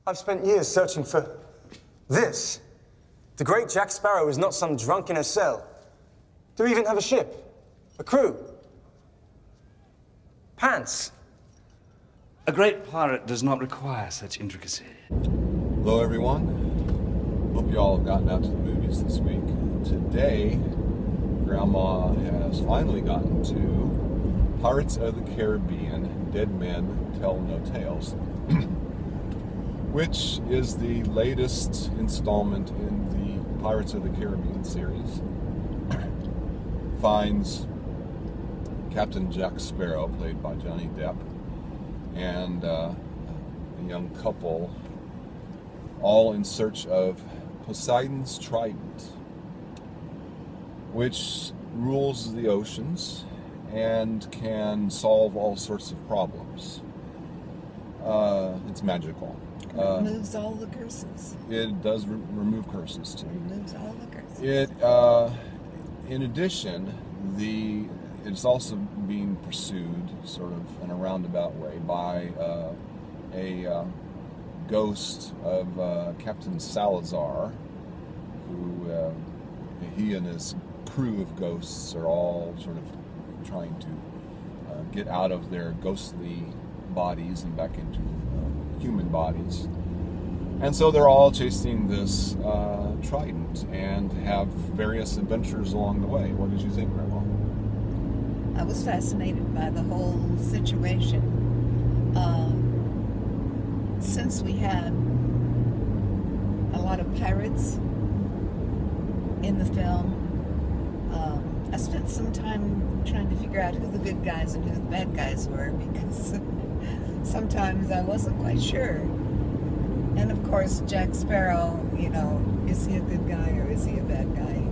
I've spent years searching for this. The great Jack Sparrow is not some drunk in a cell. Do we even have a ship? A crew? Pants? A great pirate does not require such intricacy. Hello, everyone. Hope you all have gotten out to the movies this week. Today, Grandma has finally gotten to Pirates of the Caribbean, Dead Men Tell No Tales, which is the latest installment in the Pirates of the Caribbean series. Finds Captain Jack Sparrow, played by Johnny Depp, and a young couple, all in search of Poseidon's trident, which rules the oceans and can solve all sorts of problems. It's magical. It removes all the curses. It does remove curses too. It removes all the curses. It, in addition, it's also being pursued, sort of in a roundabout way, by a ghost of Captain Salazar, who he and his crew of ghosts are all sort of trying to get out of their ghostly bodies and back into human bodies. And so they're all chasing this trident and have various adventures along the way. What did you think, Grandma? I was fascinated by the whole situation. Since we had a lot of pirates in the film, I spent some time trying to figure out who the good guys and who the bad guys were, because sometimes I wasn't quite sure. And of course, Jack Sparrow, is he a good guy or is he a bad guy?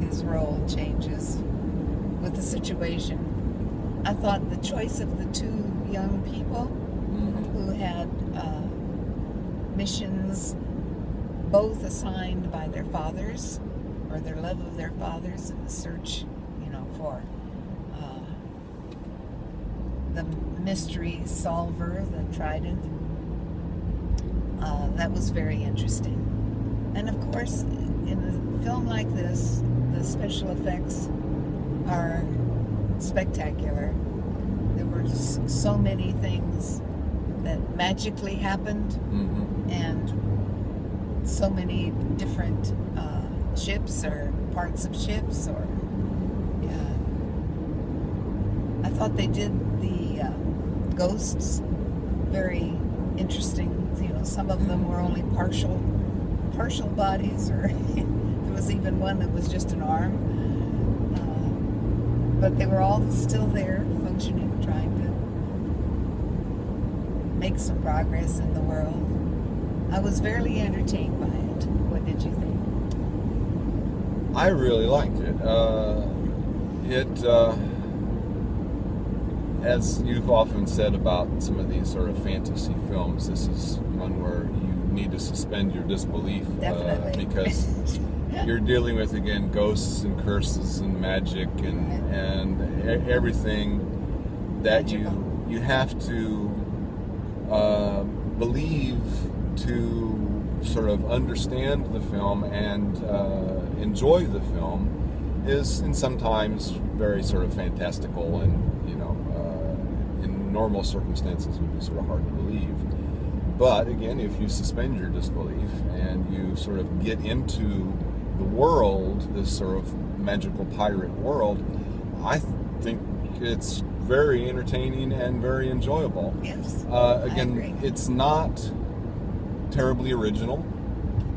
His role changes with the situation. I thought the choice of the two young people who had missions, both assigned by their fathers, or their love of their fathers, in the search, for the mystery solver, the trident. That was very interesting. And of course, in a film like this, the special effects are spectacular. There were so many things that magically happened, and so many different ships or parts of ships. I thought they did the ghosts very interesting. Some of them were only partial bodies, or there was even one that was just an arm. But they were all still there, functioning, trying to make some progress in the world. I was very entertained by it. What did you think? I really liked it. As you've often said about some of these sort of fantasy films, this is one where you need to suspend your disbelief. Definitely. Because you're dealing with, again, ghosts and curses and magic and everything that you have to believe to sort of understand the film and enjoy the film is, and sometimes very sort of fantastical, and in normal circumstances would be sort of hard to believe. But again, if you suspend your disbelief and you sort of get into the world, this sort of magical pirate world, I think it's very entertaining and very enjoyable. Yes. Again, it's not terribly original.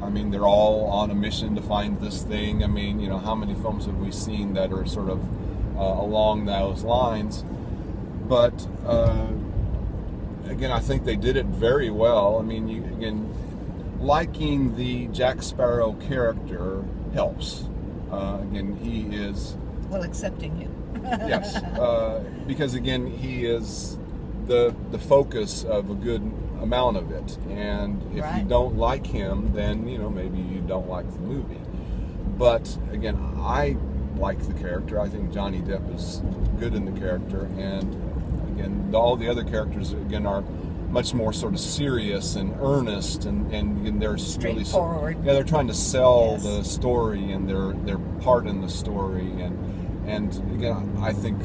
I mean, they're all on a mission to find this thing. I mean, how many films have we seen that are sort of along those lines? But again, I think they did it very well. I mean, liking the Jack Sparrow character helps. Again, he is... Well, accepting him. Yes, because again, he is the focus of a good amount of it, and if you don't like him, then maybe you don't like the movie. But again, I like the character. I think Johnny Depp is good in the character, and again, all the other characters again are much more sort of serious and earnest, and they're Straightforward. Really, they're trying to sell Yes. the story and their part in the story, and again, I think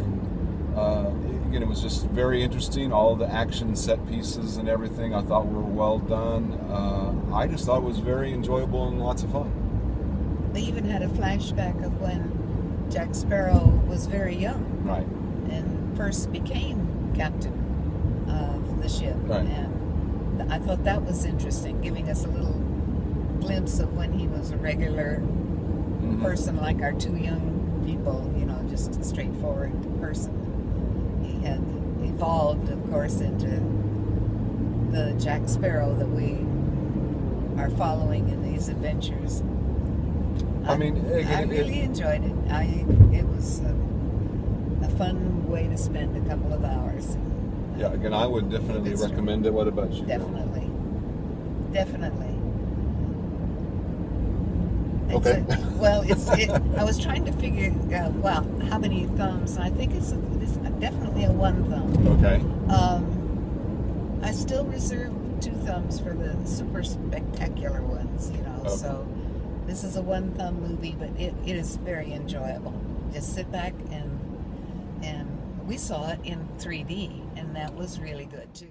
again it was just very interesting. All of the action set pieces and everything I thought were well done. I just thought it was very enjoyable and lots of fun. They even had a flashback of when Jack Sparrow was very young Right. and first became captain of the ship. Right. And I thought that was interesting, giving us a little glimpse of when he was a regular person like our two young people, you know, just a straightforward person. He had evolved, of course, into the Jack Sparrow that we are following in these adventures. I mean, I again, really enjoyed it. It was a fun way to spend a couple of hours. Yeah, again, I would definitely It's true. recommend it. What about you? Definitely. Definitely. Okay. I was trying to figure out, well, how many thumbs. I think it's definitely a one thumb. Okay. I still reserve two thumbs for the super spectacular ones, you know. Okay. So this is a one thumb movie, but it is very enjoyable. Just sit back and we saw it in 3D, and that was really good too.